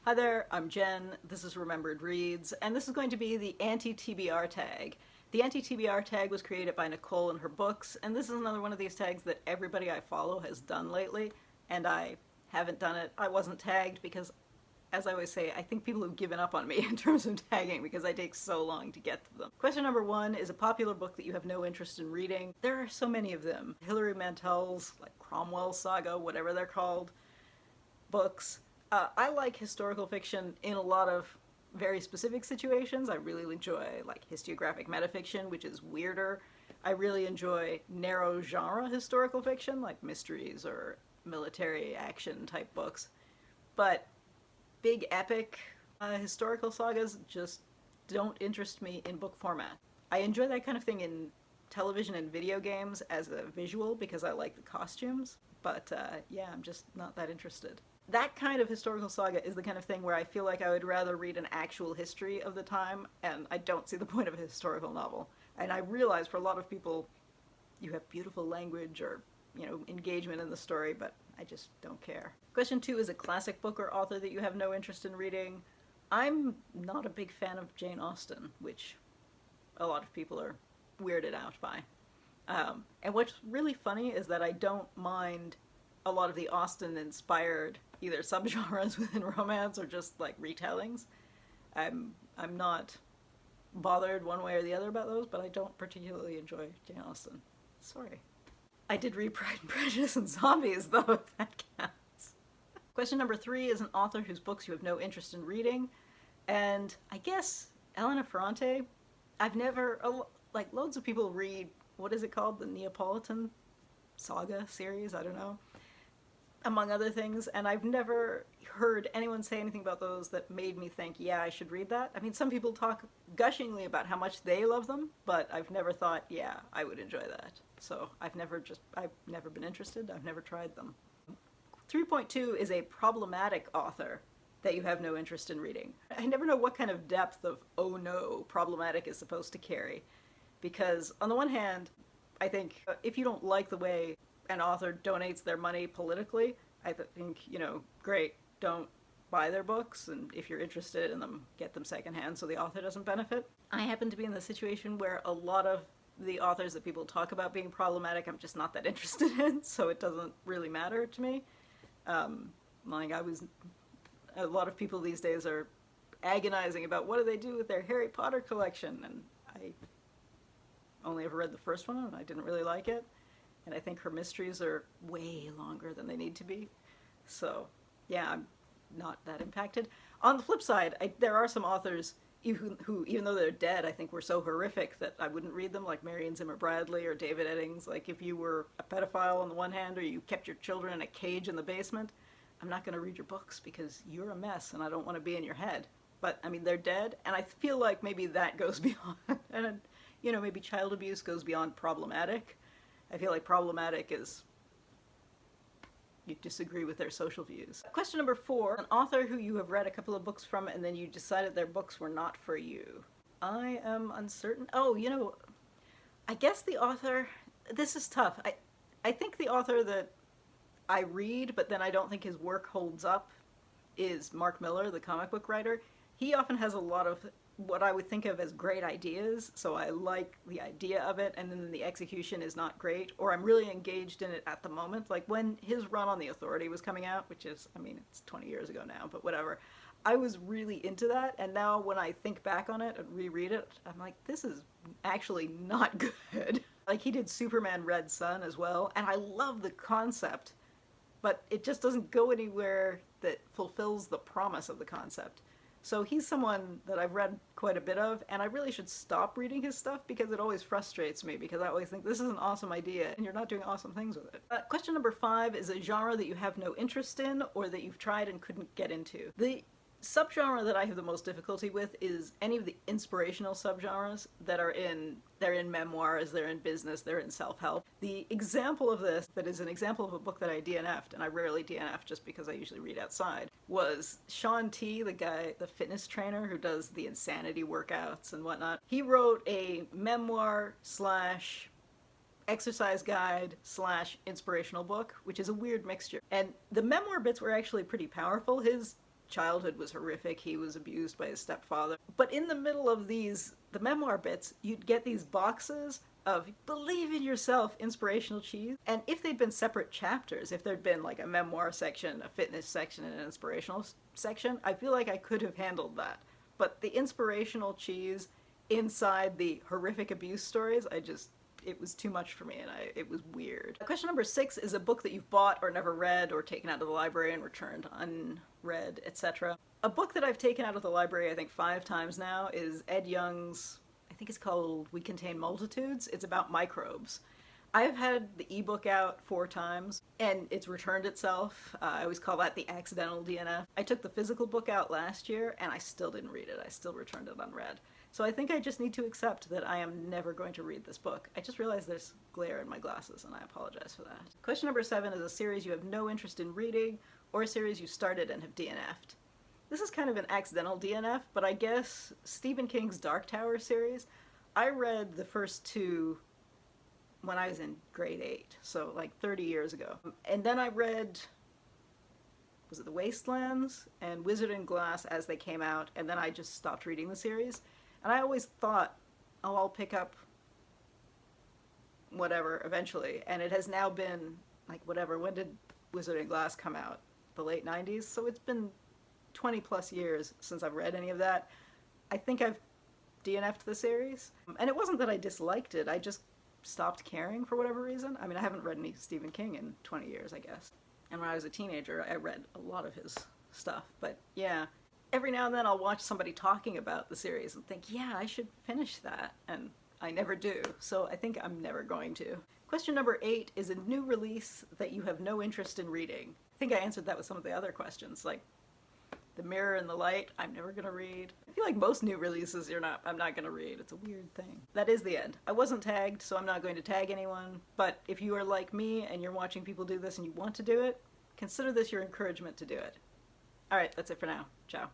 Hi there, I'm Jen, this is Remembered Reads, and this is going to be the Anti-TBR Tag. The Anti-TBR Tag was created by Nicole in her books, and this is another one of these tags that everybody I follow has done lately, and I haven't done it. I wasn't tagged because, as I always say, I think people have given up on me in terms of tagging because I take so long to get to them. Question number 1 is a popular book that you have no interest in reading. There are so many of them. Hilary Mantel's, like Cromwell Saga, whatever they're called, books. I like historical fiction in a lot of very specific situations. I really enjoy like historiographic metafiction, which is weirder. I really enjoy narrow genre historical fiction, like mysteries or military action type books. But big epic historical sagas just don't interest me in book format. I enjoy that kind of thing in television and video games as a visual because I like the costumes, but yeah, I'm just not that interested. That kind of historical saga is the kind of thing where I feel like I would rather read an actual history of the time, and I don't see the point of a historical novel. And I realize for a lot of people, you have beautiful language or, engagement in the story, but I just don't care. Question 2 is a classic book or author that you have no interest in reading. I'm not a big fan of Jane Austen, which a lot of people are weirded out by. And what's really funny is that I don't mind a lot of the Austen-inspired either subgenres within romance or just like retellings. I'm not bothered one way or the other about those, but I don't particularly enjoy Jane Austen. Sorry. I did read Pride and Prejudice and Zombies, though, if that counts. Question number 3 is an author whose books you have no interest in reading, and I guess Elena Ferrante. I've never, like, loads of people read, what is it called, the Neapolitan Saga series, I don't know, among other things, and I've never heard anyone say anything about those that made me think, yeah, I should read that. I mean, some people talk gushingly about how much they love them, but I've never thought, yeah, I would enjoy that. So I've never been interested, I've never tried them. 3.2 is a problematic author that you have no interest in reading. I never know what kind of depth of, oh no, problematic is supposed to carry. Because on the one hand, I think if you don't like the way an author donates their money politically, I think, great, don't buy their books, and if you're interested in them, get them secondhand so the author doesn't benefit. I happen to be in the situation where a lot of the authors that people talk about being problematic, I'm just not that interested in, so it doesn't really matter to me. A lot of people these days are agonizing about what do they do with their Harry Potter collection, and I only ever read the first one, and I didn't really like it. And I think her mysteries are way longer than they need to be. So, yeah, I'm not that impacted. On the flip side, there are some authors who, even though they're dead, I think were so horrific that I wouldn't read them, like Marion Zimmer Bradley or David Eddings. Like, if you were a pedophile on the one hand, or you kept your children in a cage in the basement, I'm not going to read your books because you're a mess and I don't want to be in your head. But, I mean, they're dead, and I feel like maybe that goes beyond, and, maybe child abuse goes beyond problematic. I feel like problematic is you disagree with their social views. Question number 4, an author who you have read a couple of books from and then you decided their books were not for you. I am uncertain. Oh, I guess the author, this is tough. I think the author that I read but then I don't think his work holds up is Mark Millar, the comic book writer. He often has a lot of what I would think of as great ideas, so I like the idea of it, and then the execution is not great, or I'm really engaged in it at the moment. Like when his run on The Authority was coming out, which is, it's 20 years ago now, but whatever, I was really into that, and now when I think back on it and reread it, I'm like, this is actually not good. Like, he did Superman Red Sun as well, and I love the concept, but it just doesn't go anywhere that fulfills the promise of the concept. So he's someone that I've read quite a bit of, and I really should stop reading his stuff because it always frustrates me, because I always think this is an awesome idea and you're not doing awesome things with it. Question number 5 is a genre that you have no interest in or that you've tried and couldn't get into. The subgenre that I have the most difficulty with is any of the inspirational subgenres that are they're in memoirs, they're in business, they're in self-help. The example of this, that is an example of a book that I DNF'd, and I rarely DNF just because I usually read outside, was Shaun T, the guy, the fitness trainer who does the insanity workouts and whatnot. He wrote a memoir slash exercise guide slash inspirational book, which is a weird mixture. And the memoir bits were actually pretty powerful. His childhood was horrific. He was abused by his stepfather. But in the middle of these, the memoir bits, you'd get these boxes of believe in yourself inspirational cheese. And if they'd been separate chapters, if there'd been like a memoir section, a fitness section, and an inspirational section, I feel like I could have handled that. But the inspirational cheese inside the horrific abuse stories, it was too much for me, and it was weird. Question number 6 is a book that you've bought or never read or taken out of the library and returned unread, etc. A book that I've taken out of the library, I think 5 times now, is Ed Young's, I think it's called We Contain Multitudes. It's about microbes. I've had the ebook out 4 times, and it's returned itself. I always call that the accidental DNF. I took the physical book out last year, and I still didn't read it. I still returned it unread. So I think I just need to accept that I am never going to read this book. I just realized there's glare in my glasses, and I apologize for that. Question number 7 is a series you have no interest in reading, or a series you started and have DNF'd. This is kind of an accidental DNF, but I guess Stephen King's Dark Tower series, I read the first 2 when I was in grade 8, so like 30 years ago. And then I read, was it The Wastelands and Wizard and Glass as they came out, and then I just stopped reading the series. And I always thought, oh, I'll pick up whatever eventually. And it has now been, like, whatever, when did Wizard and Glass come out? The late 90s? So it's been 20 plus years since I've read any of that. I think I've DNF'd the series. And it wasn't that I disliked it, I just stopped caring for whatever reason. I mean, I haven't read any Stephen King in 20 years, I guess. And when I was a teenager, I read a lot of his stuff. But yeah. Every now and then I'll watch somebody talking about the series and think, yeah, I should finish that, and I never do, so I think I'm never going to. Question number 8 is a new release that you have no interest in reading. I think I answered that with some of the other questions, like The Mirror and the Light, I'm never gonna read. I feel like most new releases I'm not gonna read. It's a weird thing. That is the end. I wasn't tagged, so I'm not going to tag anyone, but if you are like me and you're watching people do this and you want to do it, consider this your encouragement to do it. Alright, that's it for now. Ciao.